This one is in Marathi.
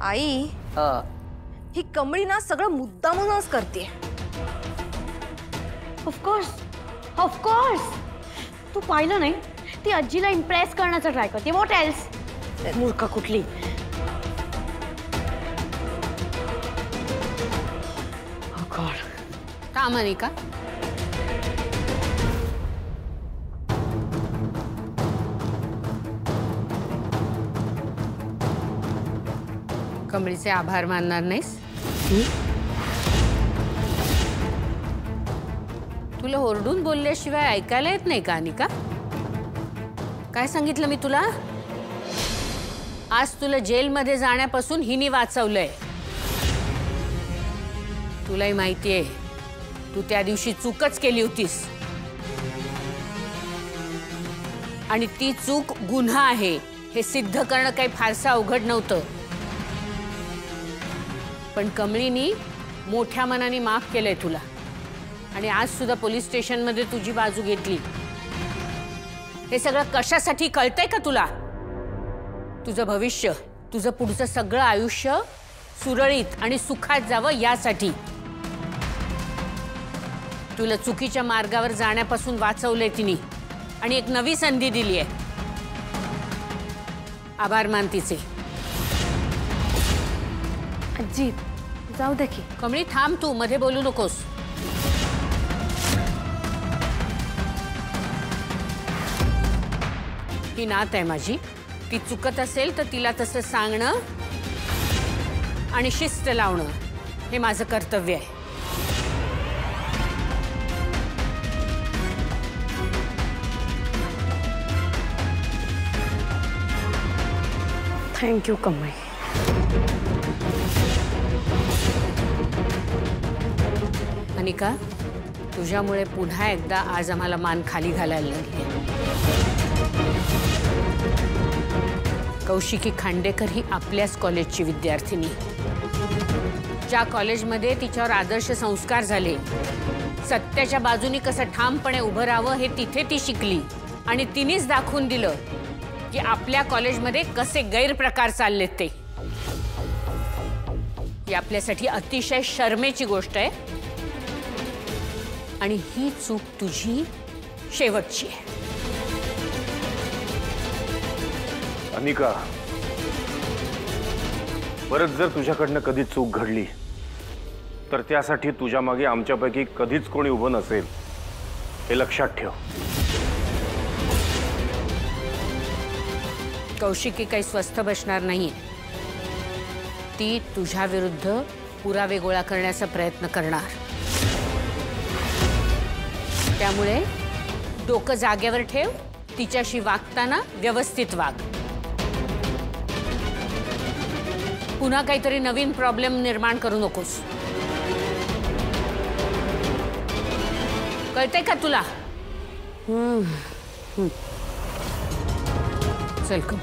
आई ही कमळी ना सगळं मुद्दामूनच करते। ऑफकोर्स तू पाहिलं नाही ती आजीला इम्प्रेस करण्याचा ट्राय करते। व्हॉट एल्स मूर्ख कुठली। का मनिका कमळीचे आभार मानणार नाहीस? तुला ओरडून बोलल्याशिवाय ऐकायला येत नाही का अनिका? काय सांगितलं मी तुला? आज तुला जेलमध्ये जाण्यापासून हिने वाचवलंय। तुलाही माहितीये तू त्या दिवशी चूकच केली होतीस आणि ती चूक गुन्हा आहे हे सिद्ध करणं काही फारसं अवघड नव्हतं। पण कमळीनी मोठ्या मनाने माफ केलंय तुला आणि आज सुद्धा पोलीस स्टेशनमध्ये तुझी बाजू घेतली। हे सगळं कशासाठी कळतंय का तुला? तुझं भविष्य, तुझं पुढचं सगळं आयुष्य सुरळीत आणि सुखात जावं यासाठी। तुला चुकीच्या मार्गावर जाण्यापासून वाचवलंय तिने आणि एक नवी संधी दिली आहे। आभार मान तिचे। आजी जाऊ दे की। कमळी थांब, तू मध्ये बोलू नकोस। ही नात आहे माझी, ती चुकत असेल तर तिला तसं सांगणं आणि शिस्त लावणं हे माझं कर्तव्य आहे। थँक्यू कमळी। अनिका, तुझ्यामुळे पुन्हा एकदा आज आम्हाला मान खाली घालायला लागली। कौशिकी खांडेकर ही आपल्याच कॉलेजची विद्यार्थिनी, ज्या कॉलेजमध्ये तिच्यावर आदर्श संस्कार झाले, सत्याच्या बाजूनी कसं ठामपणे उभं राहावं हे तिथे ती शिकली आणि तिनेच दाखवून दिलं की आपल्या कॉलेजमध्ये कसे गैरप्रकार चाललेत ते। ही आपल्यासाठी अतिशय शरमेची गोष्ट आहे आणि ही चूक तुझी शेवटची आहे। अनिका, परत जर तुझ्याकडनं कधी चूक घडली तर त्यासाठी तुझ्या मागे आमच्यापैकी कधीच कोणी उभं नसेल हे लक्षात ठेव। कौशिकी काही स्वस्थ बसणार नाहीये। ती तुझ्या विरुद्ध पुरावे गोळा करण्याचा प्रयत्न करणार। त्यामुळे डोकं जागेवर ठेव, तिच्याशी वागताना व्यवस्थित वाग। पुन्हा काहीतरी नवीन प्रॉब्लेम निर्माण करू नकोस, कळतंय का तुला? चल कम।